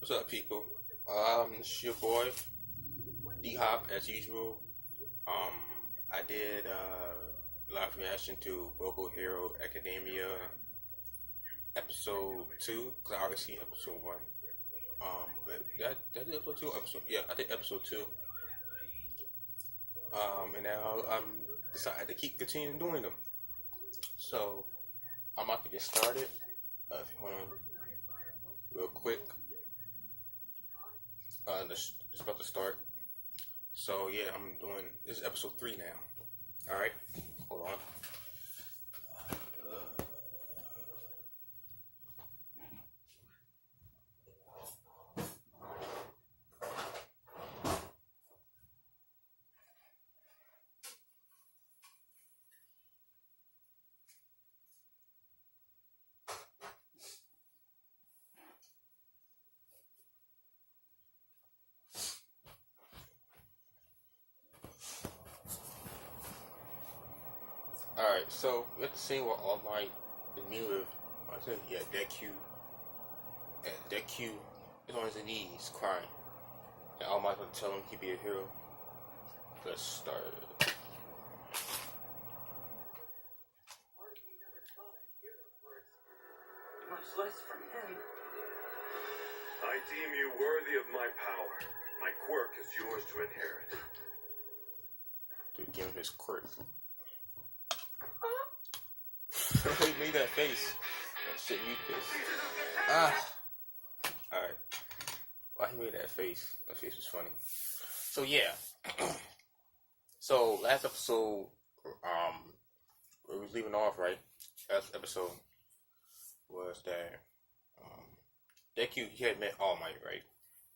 What's up, people? It's your boy D Hop as usual. Um, I did live reaction to Boku Hero Academia episode 2 because I already seen episode 1. But that episode 2. I did episode 2. And now I'm decided to keep continuing doing them. So I'm about to get started. If you want to, real quick. It's about to start. So yeah, I'm doing this is episode 3 now. All right, hold on. Alright, so we have the scene where All Might is meeting with, I think, Deku. And Deku is on his knees crying. And All Might going to tell him he'd be a hero. Let's start. Much less from him. I deem you worthy of my power. My quirk is yours to inherit. Dude, give him his quirk. He made that face. That shit, mute this. Alright. Why he made that face? That face was funny. So yeah. So last episode, we was leaving off, right? Last episode was that Deku, he had met All Might, right?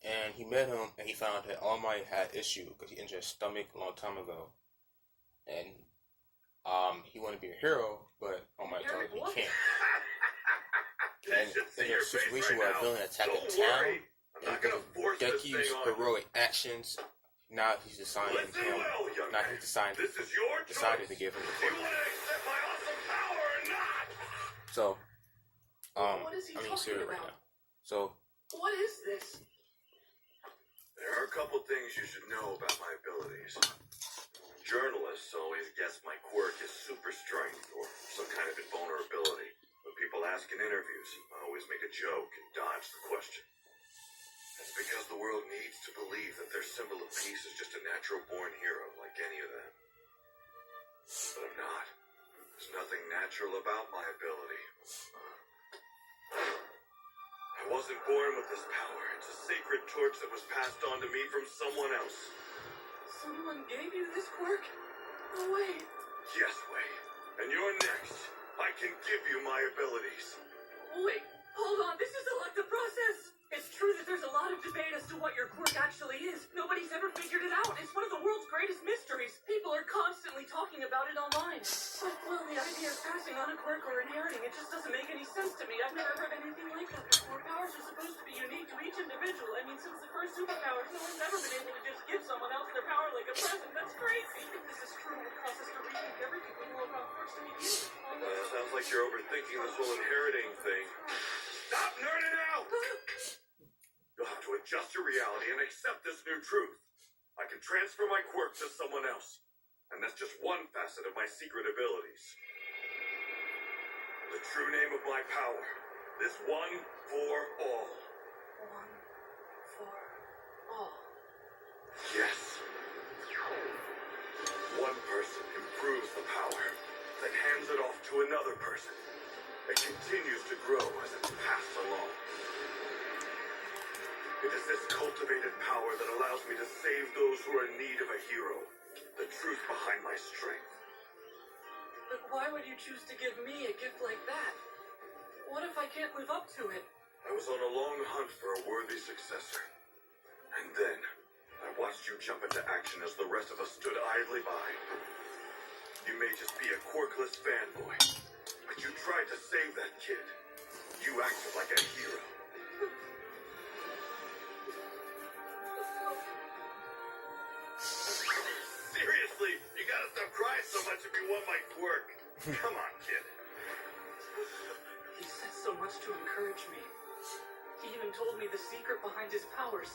And he met him and he found that All Might had issue because he injured his stomach a long time ago. And he wanted to be a hero, but All Might told him he can't. And in a situation where a villain attacked a town, and because of Deku's heroic actions, now he's deciding him. Now he's decided to give him the quirk. So, serious right now. So, what is this? There are a couple things you should know about my abilities. Journalists always guess my quirk is super strength or some kind of invulnerability. When people ask in interviews, I always make a joke and dodge the question. It's because the world needs to believe that their symbol of peace is just a natural-born hero like any of them. But I'm not. There's nothing natural about my ability. I wasn't born with this power. It's a sacred torch that was passed on to me from someone else. Someone gave you this quirk? No way. Yes, Wei. And you're next. I can give you my abilities. Wait, hold on. This is a lot to process. It's true that there's a lot of debate as to what your quirk actually is. Nobody's ever figured it out. It's one of the world's greatest mysteries. People are constantly talking about it online. But, well, the idea of passing on a quirk or inheriting, it just doesn't make any sense to me. I've never heard anything like that before. Powers are supposed to be unique to each individual. I mean, since the first superpowers, no one's ever been able to just give someone else their power like a present. That's crazy. If this is true, it would cause us to rethink everything we know about forcing it. Sounds like you're overthinking this whole inheriting thing. Stop nerding out! You'll have to adjust your reality and accept this new truth. I can transfer my quirk to someone else. And that's just one facet of my secret abilities. The true name of my power is One for All. One for all. Yes. One person improves the power, then hands it off to another person. It continues to grow as it's passed along. It is this cultivated power that allows me to save those who are in need of a hero. The truth behind my strength. But why would you choose to give me a gift like that? What if I can't live up to it? I was on a long hunt for a worthy successor. And then, I watched you jump into action as the rest of us stood idly by. You may just be a quirkless fanboy, but you tried to save that kid. You acted like a hero. Seriously, you gotta stop crying so much if you want my quirk. Come on, kid. He says so much to encourage me. He He even told me the secret behind his powers.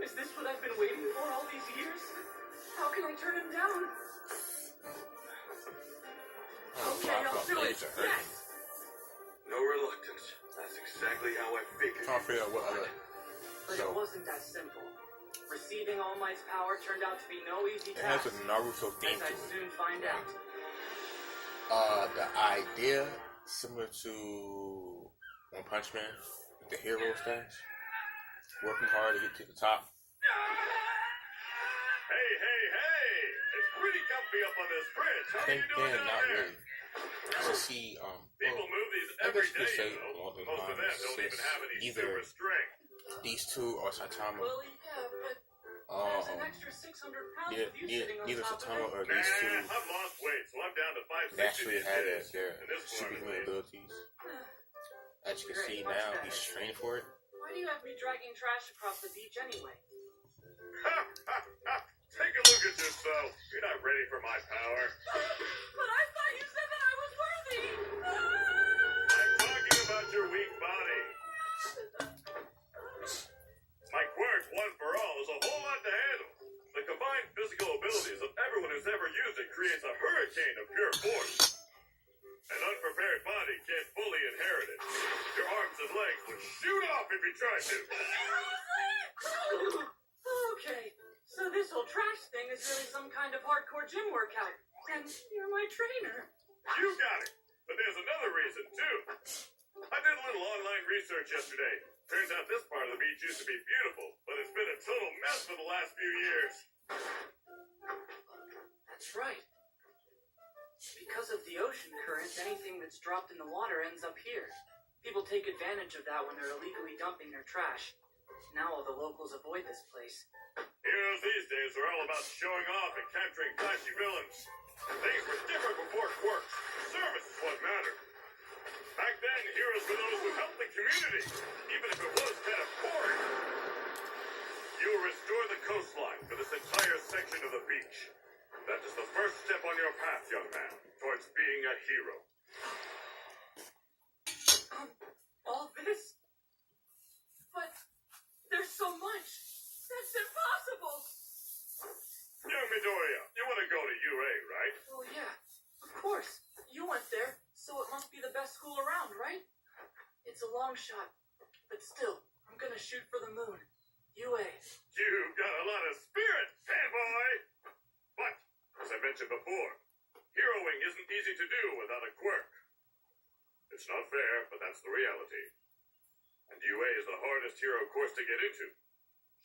Is this what I've been waiting for all these years? How can I turn him down? Okay, I'll do it. Yes. No reluctance. That's exactly how I figured. Trying to figure out what other. But it wasn't that simple. Receiving All Might's power turned out to be no easy It has task. a Naruto theme As to I'd it. soon find out. The idea similar to One Punch Man, the hero stance, working hard to get to the top. Hey, hey, hey! It's pretty comfy up on this bridge. How are you doing down Not there? really. To see, People move these I every guess you could day, say you know. along the Most of them lines don't even have any either super strength. these two or Saitama. Well, yeah, but there's an extra 600 pounds with you sitting on Neither top Saitama of or it. these two I've lost weight, so I'm down to 560 naturally these had days. their And this one, superhuman abilities. As you can Great, see much now, better. he's training for it. Why do you have me dragging trash across the beach anyway? Take a look at yourself. You're not ready for my power. But I thought you said that I was worthy! I'm talking about your weak body. My quirk, one for all, is a whole lot to handle. The combined physical abilities of everyone who's ever used it creates a hurricane of pure force. An unprepared body can't fully inherit it. Your arms and legs would shoot off if you tried to. Okay, so this whole trash thing is really some kind of hardcore gym workout. And you're my trainer. You got it. But there's another reason, too. I did a little online research yesterday. Turns out this part of the beach used to be beautiful, but it's been a total mess for the last few years. That's right. Because of the ocean currents, anything that's dropped in the water ends up here. People take advantage of that when they're illegally dumping their trash. Now all the locals avoid this place. Heroes these days are all about showing off and capturing flashy villains. Things were different before quirks. Service is what mattered. Back then, heroes were those who helped the community, even if it was kind of boring. You'll restore the coastline for this entire section of the beach. That is the first step on your path, young man, towards being a hero. All this? But there's so much. That's impossible. Young Midoriya, you want to go to UA, right? Well, yeah, of course. You went there, so it must be the best school around, right? It's a long shot, but still, I'm gonna shoot for the moon. UA. You've got a lot of spirit, fanboy! But, as I mentioned before, heroing isn't easy to do without a quirk. It's not fair, but that's the reality. And UA is the hardest hero course to get into.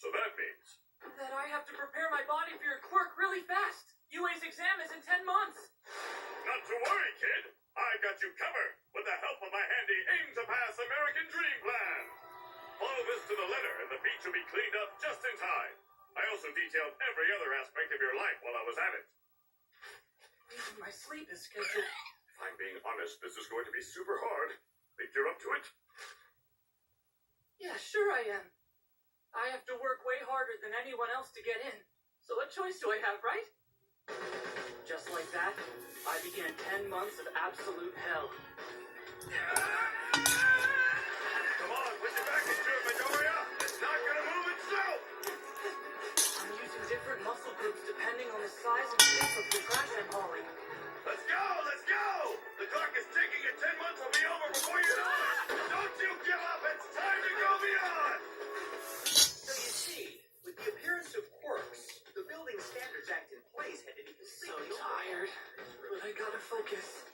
So that means... that I have to prepare my body for your quirk really fast. UA's exam is in 10 months. Not to worry, kid. I got you covered with the help of my handy aim-to-pass American Dream Plan. Follow this to the letter, and the beach will be cleaned up just in time. I also detailed every other aspect of your life while I was at it. Even my sleep is scheduled. If I'm being honest, this is going to be super hard. Think you're up to it? Yeah, sure I am. I have to work way harder than anyone else to get in. So what choice do I have, right? Just like that, I began 10 months of absolute hell. Come on, put your back into it, Midoriya. It's not gonna move itself. I'm using different muscle groups depending on the size and shape of the trash I'm hauling. Let's go, let's go. The clock is ticking and 10 months will be over before you know it. Don't you give up. It's time to go beyond. So you see, with the appearance of quirks, the Building Standards Act in place had to be So completely tired, but I gotta focus.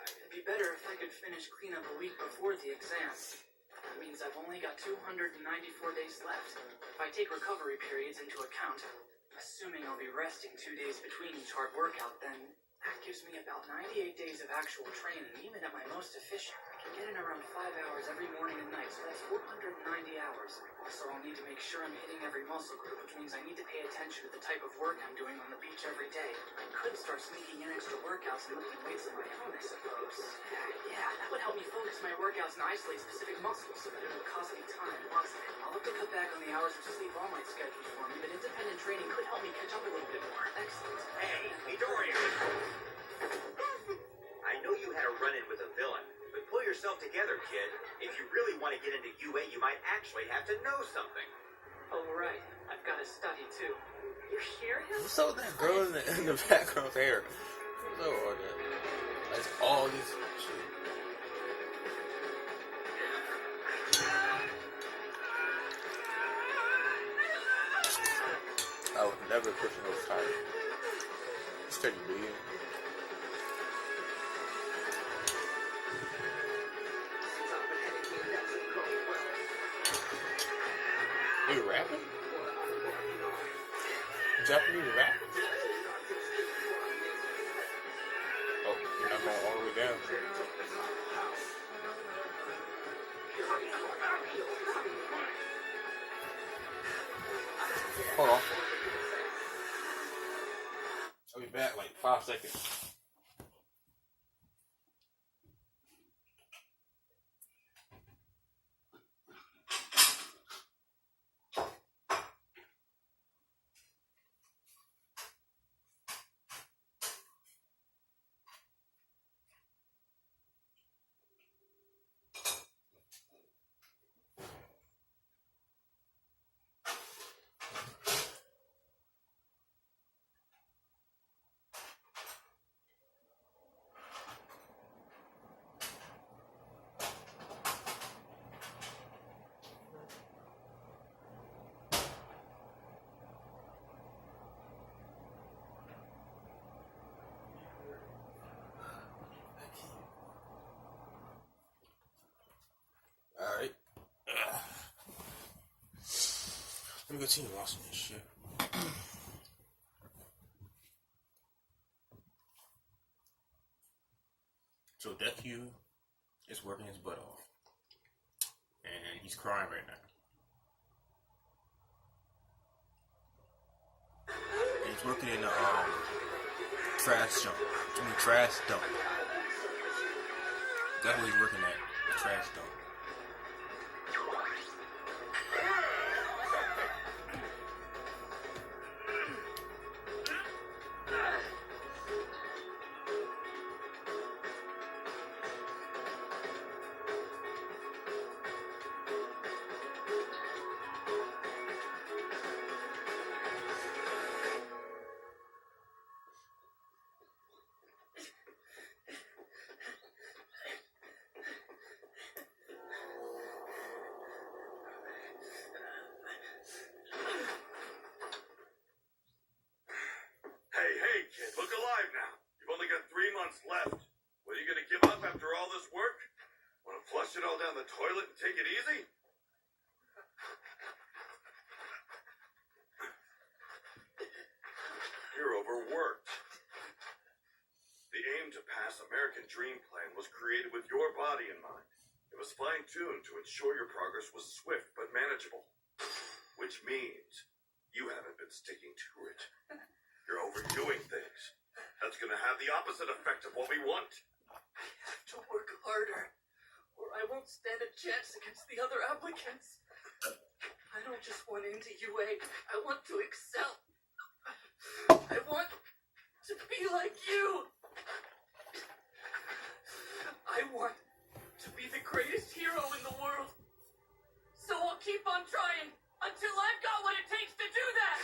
It'd be better if I could finish cleanup a week before the exam. That means I've only got 294 days left. If I take recovery periods into account, assuming I'll be resting 2 days between each hard workout, then that gives me about 98 days of actual training, even at my most efficient. I can get in around 5 hours every morning and night, so that's 490 hours. Also, I'll need to make sure I'm hitting every muscle group, which means I need to pay attention to the type of work I'm doing on the beach every day. I could start sneaking in extra workouts and lifting weights on my own, I suppose. Yeah, that would help me focus my workouts and isolate specific muscles so that it would cost me time. Plus, I'll have to cut back on the hours of sleep all night scheduled for me, but independent training could help me catch up a little bit more. Excellent. Hey, Midoriya! I know you had a run-in with a villain, but pull yourself together, kid. If you really want to get into UA, you might actually have to know something. Oh, right. I've got to study, too. You hear him? What's up with that girl in the background's hair? What's up with that? Like all these shit. I would never push those tires. Steady bleeding. Are you rapping? Japanese rap? Oh, you're not going all the way down. Hold on. I'll be back like 5 seconds. Alright. Let me continue watching this shit. So Deku is working his butt off. And he's crying right now. And he's working in the trash dump. Trash dump. That's what he's working at. The trash dump. Hey, kid, look alive now. You've only got 3 months left. What, are you gonna give up after all this work? Wanna flush it all down the toilet and take it easy? You're overworked. The aim to pass American Dream Plan was created with your body in mind. It was fine-tuned to ensure your progress was swift but manageable. Which means you haven't been sticking to it. You're overdoing things. That's gonna have the opposite effect of what we want. I have to work harder, or I won't stand a chance against the other applicants. I don't just want into UA. I want to excel. I want to be like you. I want to be the greatest hero in the world. So I'll keep on trying until I've got what it takes to do that.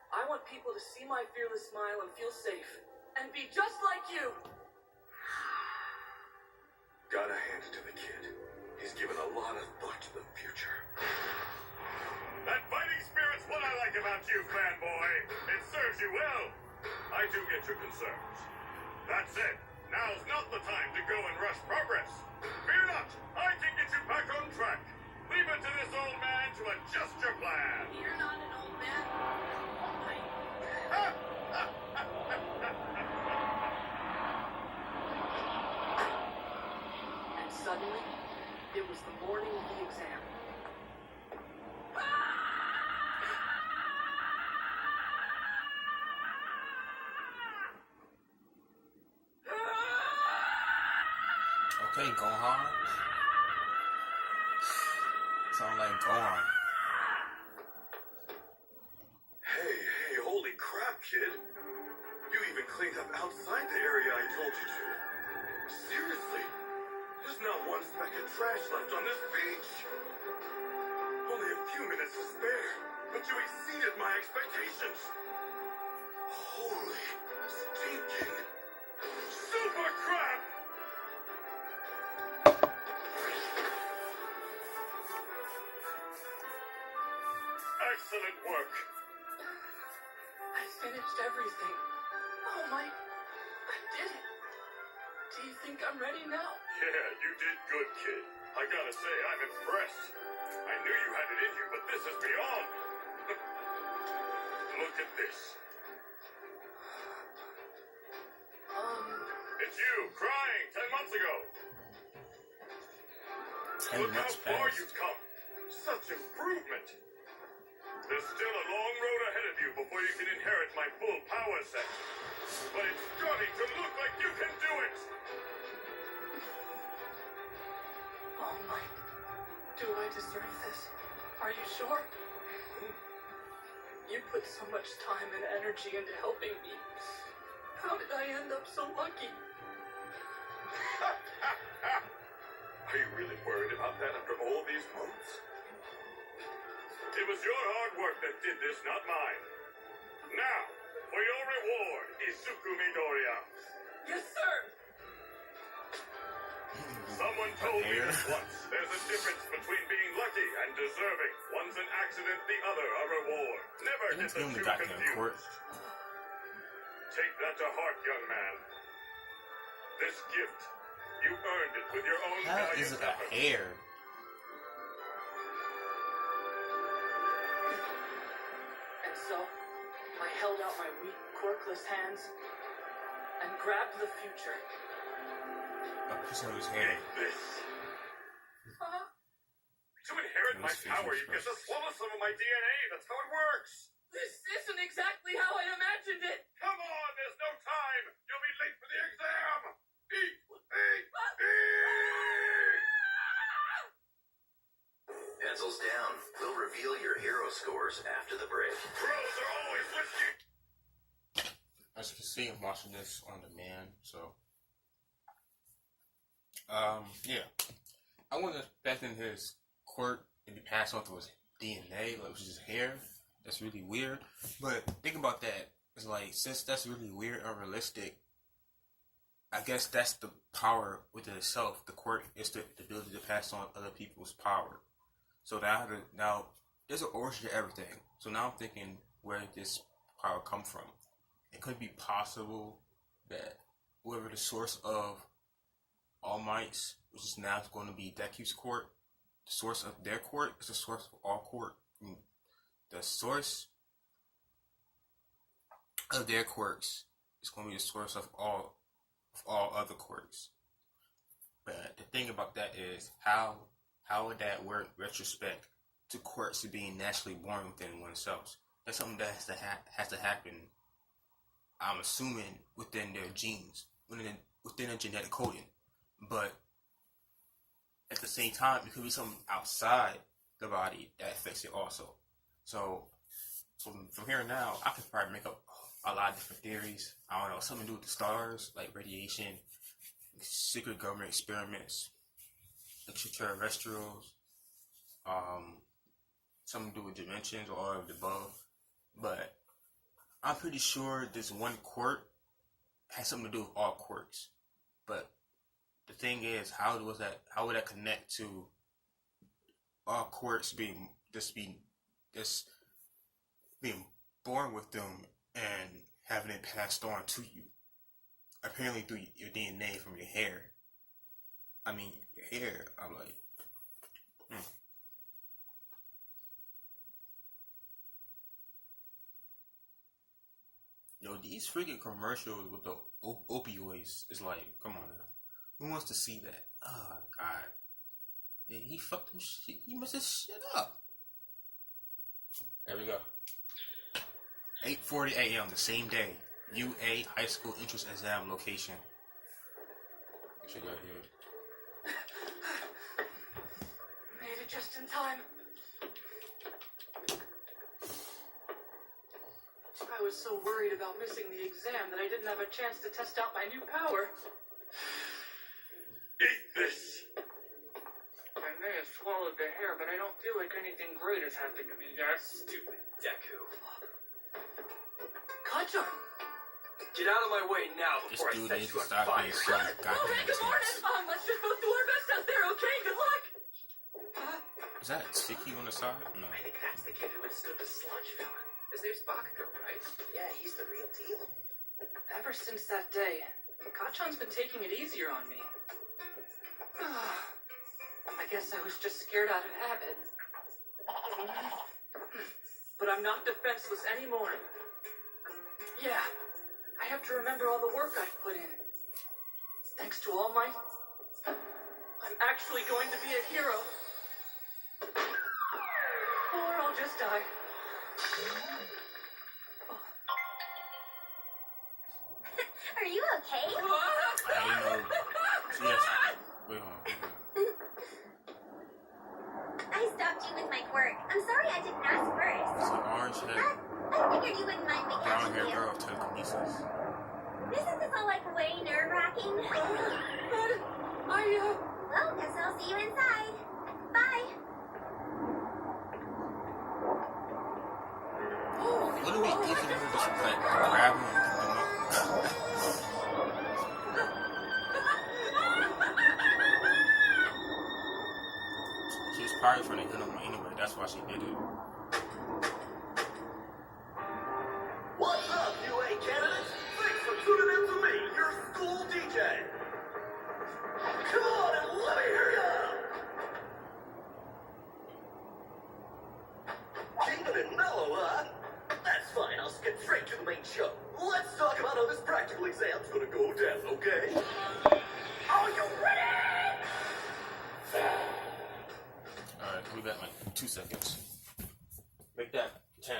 I want people to see my fearless smile and feel safe, and be just like you. Gotta hand it to the kid. He's given a lot of thought to the future. That fighting spirit's what I like about you, fanboy. It serves you well. I do get your concerns. That said, now's not the time to go and rush progress. Fear not, I can get you back on track. Leave it to this old man to adjust your plan. You're not an old man. And suddenly, it was the morning of the exam. Okay, Gohan. Sound like Gohan. Hey, holy crap, kid. You even cleaned up outside the area I told you to. Seriously, There's not one speck of trash left on this beach. Only a few minutes to spare, but you exceeded my expectations. Holy stinking super crap! Excellent work. I finished everything. Oh my, I did it. Do you think I'm ready now? Yeah, you did good, kid. I gotta say, I'm impressed. I knew you had it in you, but this is beyond. Look at this. It's you, crying 10 months ago. 10 Look how months far passed. you've come. Such improvement. There's still a long road ahead of you before you can inherit my full power set. But it's starting to look like you can do it. Oh my, do I deserve this? Are you sure? You put so much time and energy into helping me. How did I end up so lucky? Are you really worried about that after all these months? It was your hard work that did this, not mine. Now, for your reward, Isuku Midoriya. Yes, sir! Someone told me this once. There's a difference between being lucky and deserving. One's an accident, the other a reward. Never get the two confused. Take that to heart, young man. This gift, you earned it with your own How valiant is it a effort. hair? And so, I held out my weak, quirkless hands and grabbed the future. A piece of his hair. This. Huh? To inherit my Those facial power, you get to expressions. swallow some of my DNA. That's how it works. This isn't exactly how I imagined it! Come on, there's no time. You'll be late for the exam. Eat, eat, eat. Pencils down. We'll reveal your hero scores after the break. Pros are always risky. As you can see, I'm watching this on demand, so yeah. I wasn't expecting his quirk to be passed on to his DNA, like which is his hair. That's really weird. But think about that. It's like, since that's really weird, unrealistic, I guess that's the power within itself. The quirk is the ability to pass on other people's power. So now there's an origin to everything. So now I'm thinking, where did this power come from? It could be possible that whoever the source of All Might's, which is now going to be Deku's quirk, the source of their quirk is the source of all quirk. The source of their quirks is going to be the source of all other quirks. But the thing about that is, how would that work retrospect to quirks being naturally born within oneself? That's something that has to happen. I'm assuming within their genes, within a genetic coding. But at the same time, it could be something outside the body that affects it also. So from here on out, I could probably make up a lot of different theories. I don't know, something to do with the stars, like radiation, secret government experiments, extraterrestrials, something to do with dimensions or all of the above. But I'm pretty sure this one quirk has something to do with all quirks. But the thing is, how would that connect to all quirks being born with them and having it passed on to you? Apparently through your DNA from your hair. I mean, your hair. I'm like, Yo, these freaking commercials with the opioids is like, come on now. Who wants to see that? Oh, God. Did he fucked him shit? He messed his shit up. There we go. 8:40 a.m. the same day. UA high school entrance exam location. Check out here. Made it just in time. I was so worried about missing the exam that I didn't have a chance to test out my new power. Eat this. may have swallowed the hair, but I don't feel like anything great has happened to me yet. Stupid Deku. Kacha! Get out of my way now This before I dude set needs you to on stop fire. being so Okay, goddamn good morning. tense. Let's just both do our best out there, okay? Good luck! Is that sticky on the side? No. I think that's the kid who withstood the sludge villain. His name's Boku, right? Yeah, he's the real deal. Ever since that day, Kachan's been taking it easier on me. I guess I was just scared out of habit. But I'm not defenseless anymore. Yeah, I have to remember all the work I've put in. Thanks to All Might, I'm actually going to be a hero. Or I'll just die. Are you okay? I didn't know. Yes. Wait, hold on. I stopped you with my quirk. I'm sorry I didn't ask first. It's an orange head, I figured you wouldn't mind me brown catching haired you. girl with telekinesis. Isn't this all like way nerve-wracking? Well, guess I'll see you inside. Bye. What do we even do? Just like grab him and pick him up? She was probably trying to hit him anyway. That's why she did it. What's up, UA candidates? Thanks for tuning in to me, your school DJ. Come on and let me hear ya! Keeping it mellow, huh? That's fine, I'll skip straight to the main show. Let's talk about how this practical exam's gonna go down, okay? Are you ready? Alright, we got like 2 seconds. Make that 10.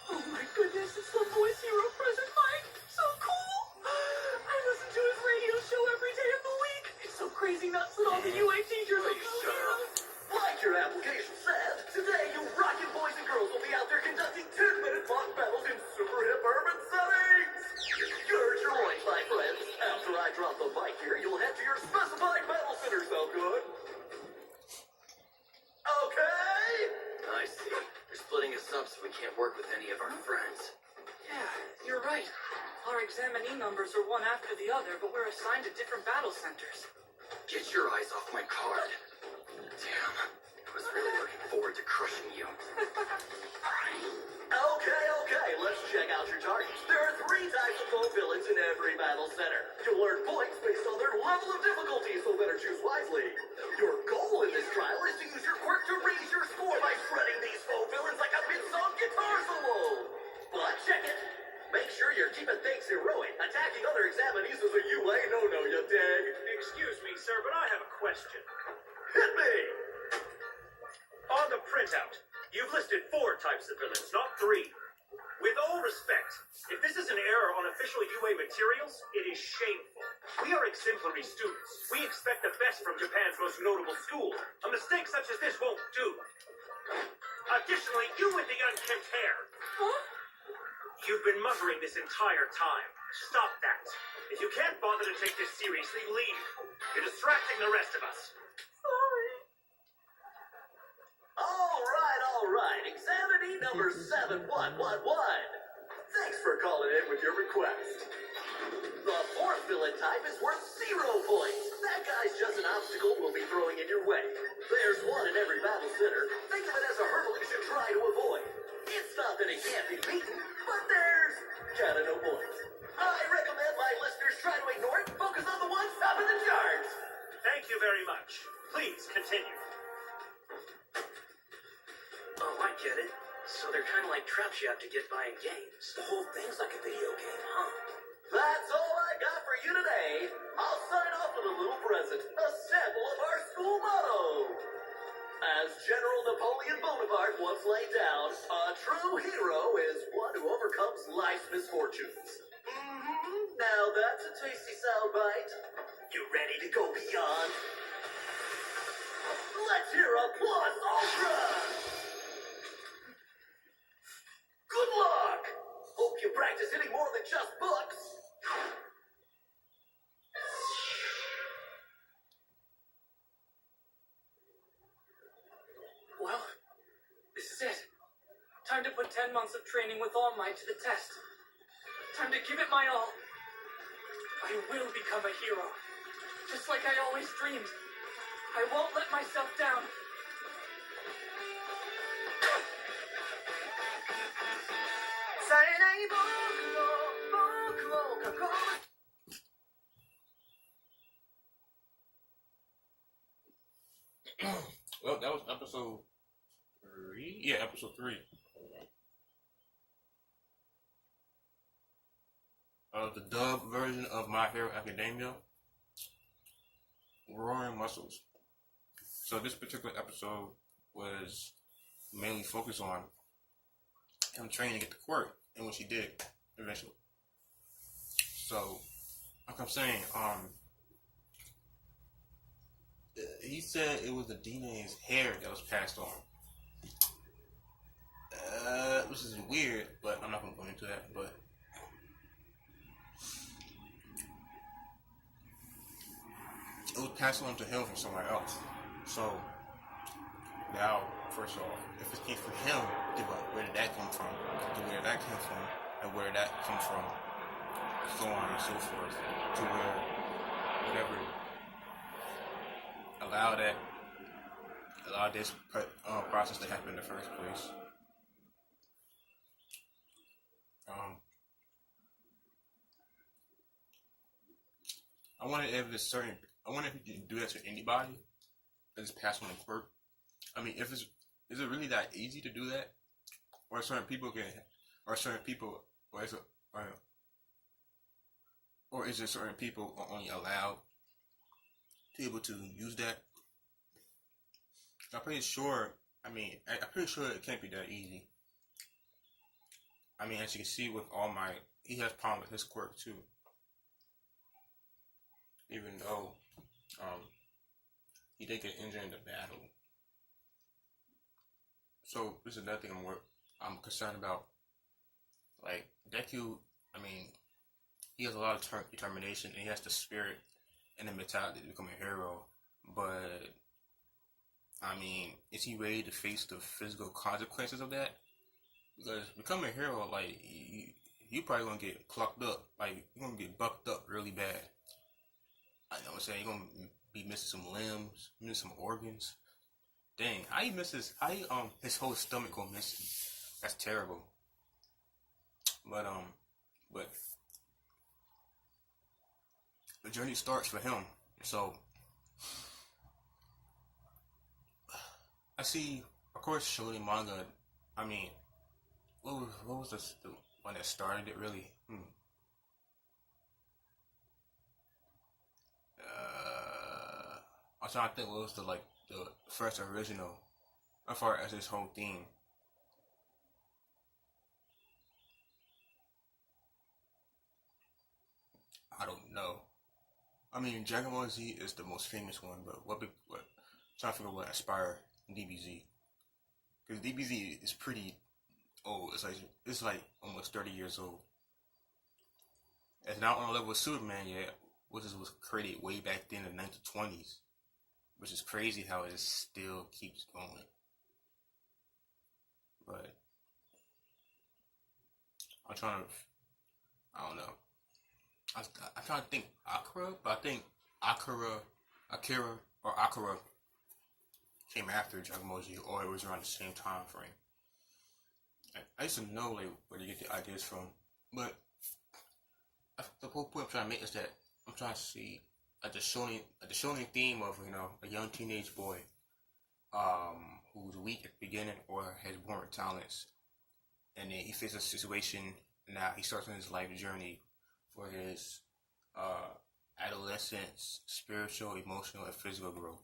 Oh my goodness, it's the voice hero present mic. So cool. I listen to his radio show every day of the week. It's so crazy nuts that all the UA teachers are heroes. Like your application said, today you rockin' boys and girls will be out there conducting 10-minute mock battles in super hip urban settings! Gird your loins, my friends. After I drop the mic here, you'll head to your specified battle center. Sound good? Okay? I see. They're splitting us up so we can't work with any of our friends. Yeah, you're right. Our examinee numbers are one after the other, but we're assigned to different battle centers. Get your eyes off my card. Damn. I was really looking forward to crushing you. Okay, let's check out your targets. There are 3 types of foe villains in every battle center. You'll earn points based on their level of difficulty, so better choose wisely. Your goal in this trial is to use your quirk to raise your score by shredding these foe villains like a mid-song guitar solo. But check it, superior, keeping things heroic. Attacking other examinees is a UA no-no, you dig? Excuse me, sir, but I have a question. Hit me! On the printout, you've listed 4 types of villains, not 3. With all respect, if this is an error on official UA materials, it is shameful. We are exemplary students. We expect the best from Japan's most notable school. A mistake such as this won't do. Additionally, you with the unkempt hair. Huh? You've been muttering this entire time. Stop that. If you can't bother to take this seriously, leave. You're distracting the rest of us. Sorry. All right. Examinee number 7111. Thanks for calling in with your request. The 4th villain type is worth 0 points. That guy's just an obstacle we'll be throwing in your way. There's one in every battle center. Think of it as a hurdle you should try to avoid. It's not that it can't be beaten, but there's kinda no point. I recommend my listeners try to ignore it and focus on the ones top of the charts. Thank you very much. Please continue. Oh, I get it. So they're kind of like traps you have to get by in games. The whole thing's like a video game, huh? That's all I got for you today. I'll sign off with a little present, a sample of our school motto. As General Napoleon Bonaparte once laid down, a true hero is one who overcomes life's misfortunes. Now that's a tasty soundbite. You ready to go beyond? Let's hear applause, Ultra! Good luck! Hope you practice hitting more than just books. Well, this is it. Time to put 10 months of training with All Might to the test. Time to give it my all. I will become a hero. Just like I always dreamed. I won't let myself down. Well, that was episode 3. Yeah, episode 3. The dub version of My Hero Academia, Roaring Muscles. So this particular episode was mainly focused on him training to get the quirk, and which he did eventually. So, like I'm saying, he said it was the DNA's hair that was passed on. Which is weird, but I'm not gonna go into that. But it was passed on to him from somewhere else. So now, first off, if it came from him, where did that come from? To where that came from, and where that comes from, so on and so forth, to where whatever allow this process to happen in the first place. I wonder if you can do that to anybody and just pass on the quirk. I mean, is it really that easy to do that, or certain people is it certain people are only allowed to be able to use that? I'm pretty sure it can't be that easy. I mean, as you can see with All Might, he has problems with his quirk too. Even though he did get injured in the battle. So this is another thing I'm concerned about. Like Deku, I mean, he has a lot of determination, and he has the spirit and the mentality to become a hero. But I mean, is he ready to face the physical consequences of that? Because becoming a hero, like you probably gonna get plucked up, like you're gonna get bucked up really bad. I know what I'm saying, you're gonna be missing some limbs, missing some organs. Dang, his whole stomach gonna miss. That's terrible. But the journey starts for him. So I see, of course, shonen manga. I mean, what was one that started it really. I'm trying to think what was the first original as far as this whole theme. I don't know. I mean, Dragon Ball Z is the most famous one, but what? Trying to figure out what inspired DBZ, because DBZ is pretty old. It's like almost 30 years old. It's not on the level of Superman yet, which was created way back then in the 1920s, which is crazy how it still keeps going. But I'm trying to, I don't know. I'm trying to think Akira, but I think Akira came after Dragon Ball Z, or it was around the same time frame. I used to know where to get the ideas from, but the whole point I'm trying to make is that I'm trying to see the shonen theme of a young teenage boy, who's weak at the beginning or has born with talents, and then he faces a situation. Now he starts on his life journey for his adolescence, spiritual, emotional, and physical growth.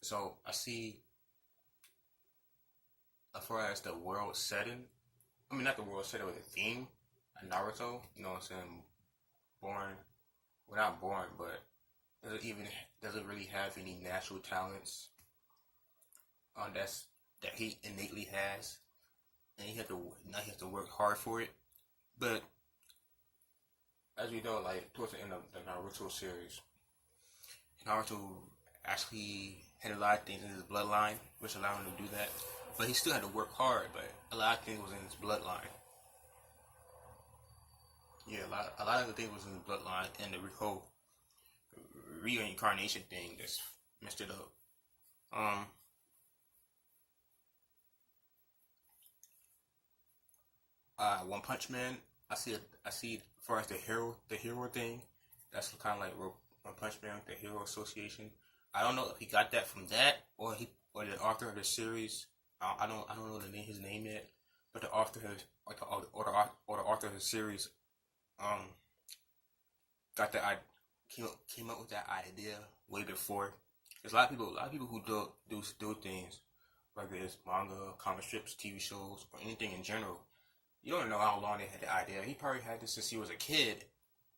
So I see, as far as the world setting, I mean not the world setting, but the theme, Naruto, you know what I'm saying, not born, but doesn't really have any natural talents that he innately has, and he has to work hard for it. But as we know, towards the end of the Naruto series, Naruto actually had a lot of things in his bloodline, which allowed him to do that. But he still had to work hard, but a lot of things was in his bloodline. Yeah, a lot of the things was in his bloodline, and the whole reincarnation thing just messed it up. One Punch Man, I see as far as the hero thing, that's kind of like One Punch Man, the Hero Association. I don't know if he got that from that or the author of the series. I don't know his name yet, but the author the author of the series got that came up with that idea way before. There's a lot of people who do things, whether it's manga, comic strips, TV shows, or anything in general. You don't know how long they had the idea. He probably had this since he was a kid,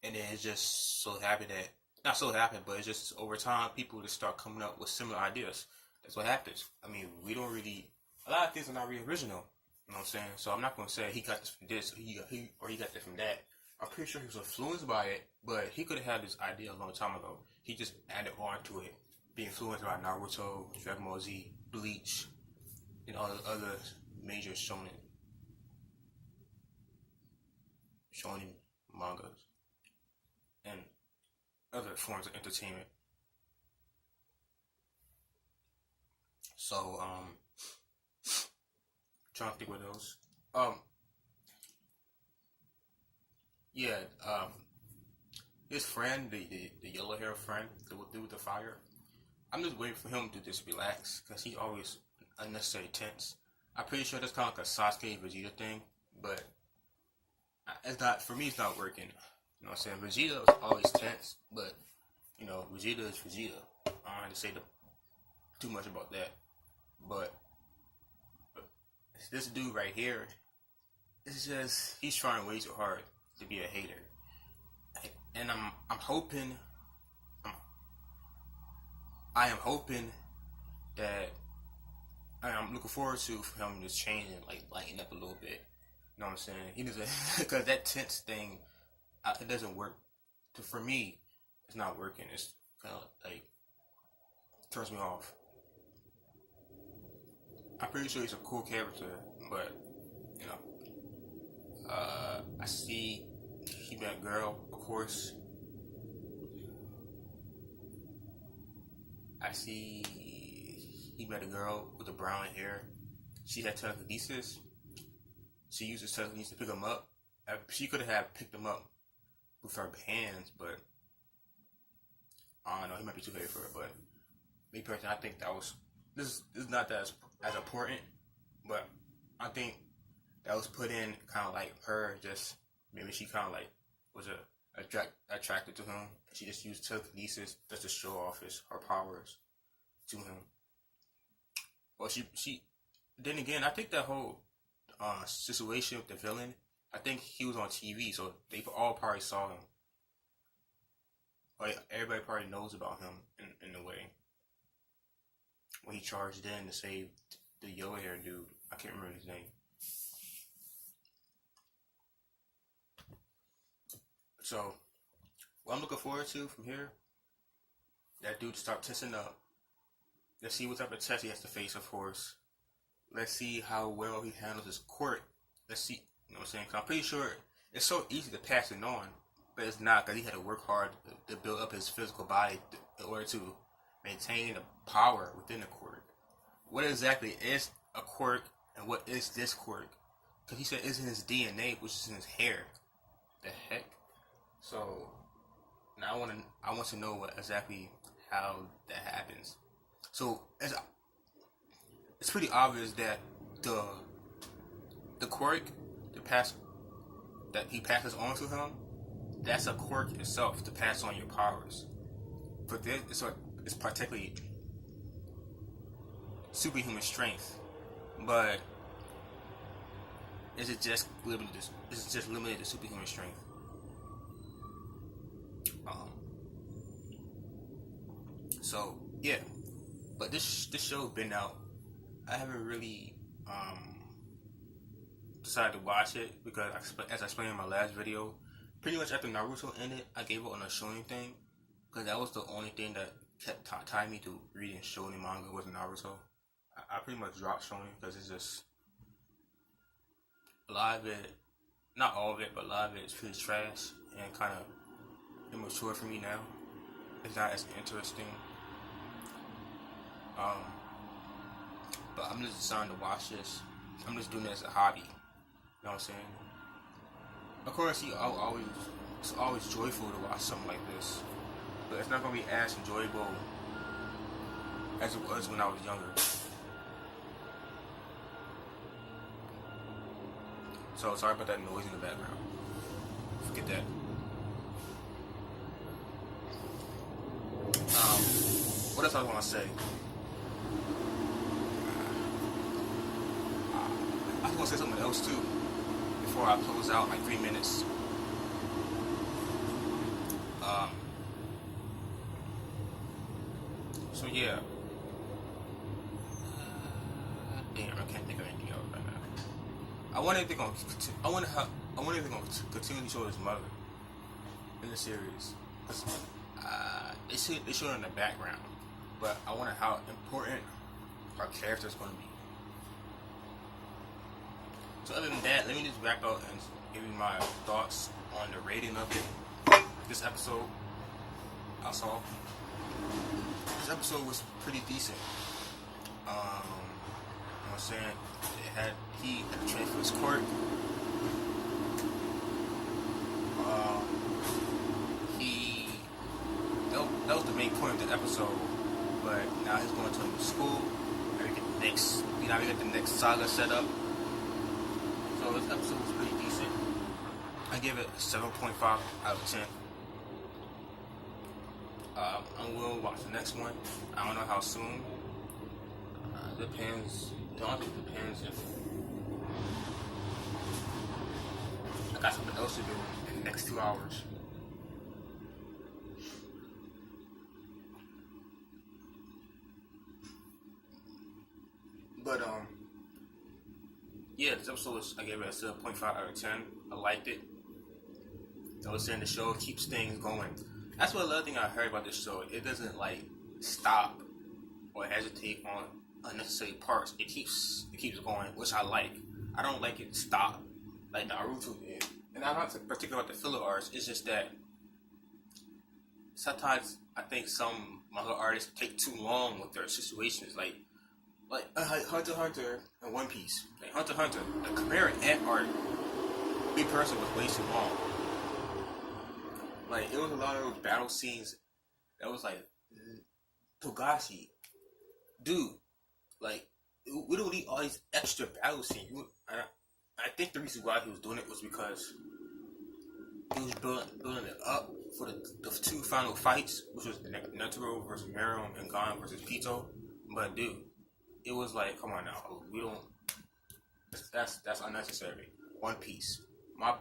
and then it's just so happened that, not so happened, but it's just over time, people just start coming up with similar ideas. That's what happens. I mean, a lot of things are not really original. You know what I'm saying? So I'm not going to say he got this from this, or he got that from that. I'm pretty sure he was influenced by it, but he could have had this idea a long time ago. He just added on to it. Being influenced by Naruto, Dragon Ball Z, Bleach, and all the other major shonen mangas and other forms of entertainment. So, trying to think what else. His friend, the yellow hair friend, the dude with the fire. I'm just waiting for him to just relax, because he's always unnecessarily tense. I'm pretty sure that's kind of like a Sasuke Vegeta thing, but it's not, for me, it's not working. You know what I'm saying? Vegeta is always tense, but, Vegeta is Vegeta. I don't have to say too much about that. But this dude right here, it's just, he's trying way too hard to be a hater. And I'm hoping that I'm looking forward to him just changing, lighten up a little bit. You know what I'm saying? He doesn't, because that tense thing, it doesn't work. For me, it's not working. It's kind of turns me off. I'm pretty sure he's a cool character, but I see he met a girl, of course. I see he met a girl with the brown hair. She had telekinesis. She uses telekinesis to pick him up. She could have picked him up with her hands, but I don't know. He might be too heavy for her. But me personally, I think that was this is not that as important, but I think that was put in kind of like her just maybe she kind of like was attracted to him. She just used telekinesis just to show off her powers to him. Well, she then again, I think that whole situation with the villain, I think he was on TV, so they all probably saw him. Like everybody probably knows about him in a way. When he charged in to save the yellow hair dude, I can't remember his name. So, what I'm looking forward to from here, that dude start testing up. Let's see what type of test he has to face, of course. Let's see how well he handles his quirk. Let's see, you know what I'm saying? 'Cause I'm pretty sure it's so easy to pass it on, but it's not, because he had to work hard to build up his physical body in order to maintain the power within the quirk. What exactly is a quirk, and what is this quirk? Because he said it's in his DNA, which is in his hair. The heck? So now I want to know what exactly how that happens. So it's pretty obvious that the quirk that he passes on to him, that's a quirk itself to pass on your powers. But this it's particularly superhuman strength. But is it just limited? Is it just limited to superhuman strength? So yeah, but this show's been out. I haven't really decided to watch it because, as I explained in my last video, pretty much after Naruto ended, I gave up on the shonen thing because that was the only thing that kept tying me to reading shonen manga was Naruto. I pretty much dropped shonen because it's just a lot of it, not all of it, but a lot of it is pretty trash and kind of immature for me now. It's not as interesting. But I'm just deciding to watch this. I'm just doing it as a hobby. You know what I'm saying? Of course, it's always joyful to watch something like this. But it's not going to be as enjoyable as it was when I was younger. So, sorry about that noise in the background. Forget that. What else I want to say? I was going to say something else too before I close out like 3 minutes. So yeah. Damn, I can't think of anything else right now. I wonder if they're going to continue to show his mother in the series. They show it in the background, but I wonder how important our character is going to be. So other than that, let me just wrap up and give you my thoughts on the rating of it. This episode I saw. This episode was pretty decent. You know what I'm saying? He had to train for his quirk. That was the main point of the episode. But now he's going to a new school. We get the next saga set up. So this episode was pretty decent. I give it a 7.5 out of 10. I will watch the next one. I don't know how soon. Depends. It honestly depends if I got something else to do in the next 2 hours. But yeah, this episode I gave it a 7.5 out of 10. I liked it. I was saying the show keeps things going. That's what another thing I heard about this show. It doesn't like stop or hesitate on unnecessary parts. It keeps going, which I like. I don't like it to stop like Naruto did. And I'm not particular about the filler arts. It's just that sometimes I think some manga artists take too long with their situations. Like Hunter x Hunter and One Piece. Like Hunter x Hunter, the Chimera Ant art, me personally, was way too long. Like, it was a lot of those battle scenes that was like, Togashi, dude, like, we don't need all these extra battle scenes. I think the reason why he was doing it was because he was building it up for the two final fights, which was Netero versus Miriam and Gon versus Pito. But dude, it was like, come on now, we don't. That's unnecessary. One Piece. I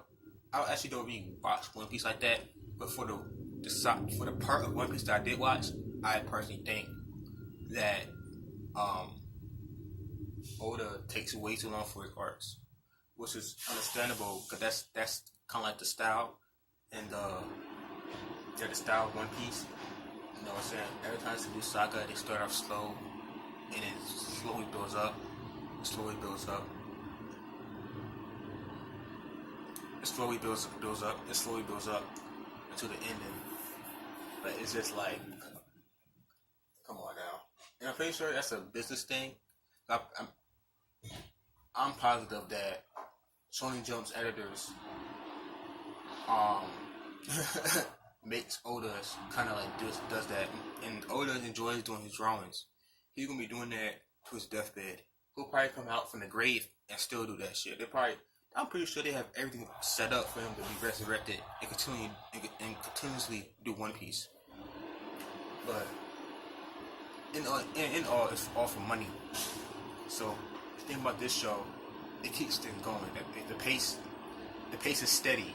actually don't really watch One Piece like that, but for the part of One Piece that I did watch, I personally think that Oda takes way too long for his arcs, which is understandable because that's kind of like the style and the style of One Piece. You know what I'm saying? Every time it's a new saga, they start off slow and it slowly builds up. It slowly builds up. It slowly builds up. It slowly builds up until the ending. But it's just like, come on now. And I'm pretty sure that's a business thing. I'm positive that Shonen Jump's editors makes Oda kind of like does that, and Oda enjoys doing his drawings. He's gonna be doing that to his deathbed. He'll probably come out from the grave and still do that shit. I'm pretty sure they have everything set up for him to be resurrected and continuously do One Piece. But in all, it's all for money. So the thing about this show, it keeps things going. The pace is steady.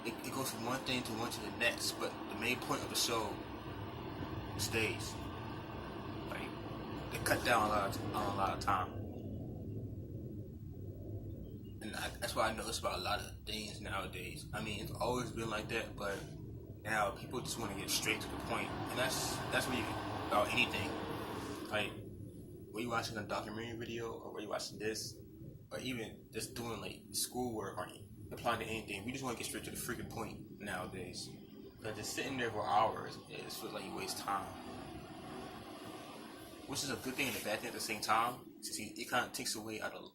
It goes from one thing to the next, but the main point of the show stays. Like, they cut down a lot of time. And that's why I notice about a lot of things nowadays. I mean, it's always been like that, but now people just want to get straight to the point. And that's what you about anything. Like, were you watching a documentary video, or were you watching this, or even just doing like schoolwork, or applying to anything? We just want to get straight to the freaking point nowadays. Because just sitting there for hours, it just feels like you waste time. Which is a good thing and a bad thing at the same time. See, it kind of takes away out of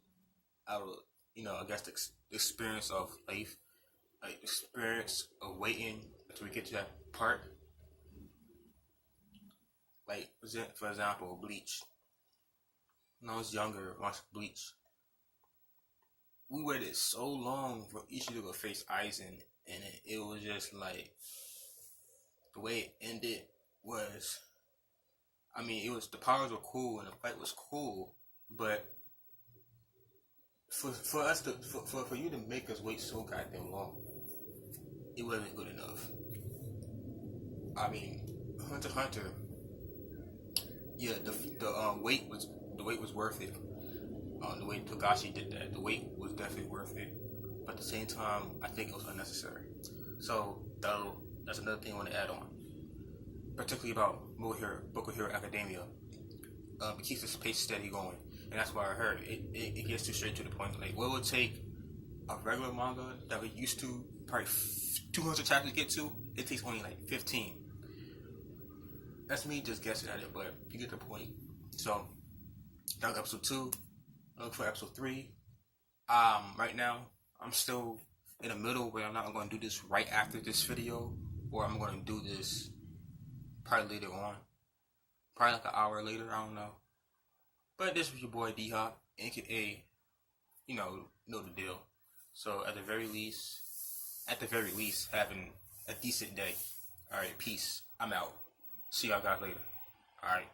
I guess the experience of life, like the experience of waiting until we get to that part. Like, for example, Bleach. When I was younger, watching Bleach, we waited so long for Ichigo to face Aizen, and it was just like, the way it ended was, I mean, the powers were cool and the fight was cool, but for you to make us wait so goddamn long, it wasn't good enough. I mean, Hunter x Hunter, yeah, the wait was worth it. The way Togashi did that, the wait was definitely worth it. But at the same time, I think it was unnecessary. So that's another thing I want to add on, particularly about Boku Hero Academia. It keeps the pace steady going, and that's why I heard it gets too straight to the point. Like, what would take a regular manga that we used to probably 200 chapters to get to, it takes only like 15. That's me just guessing at it, but you get the point. So that was episode 2. Look for episode 3. Right now I'm still in the middle where I'm not going to do this right after this video, or I'm going to do this probably later on, probably like an hour later. I don't know. But this was your boy D Hop, aka know the deal. So at the very least, having a decent day. All right, peace. I'm out. See y'all guys later. All right.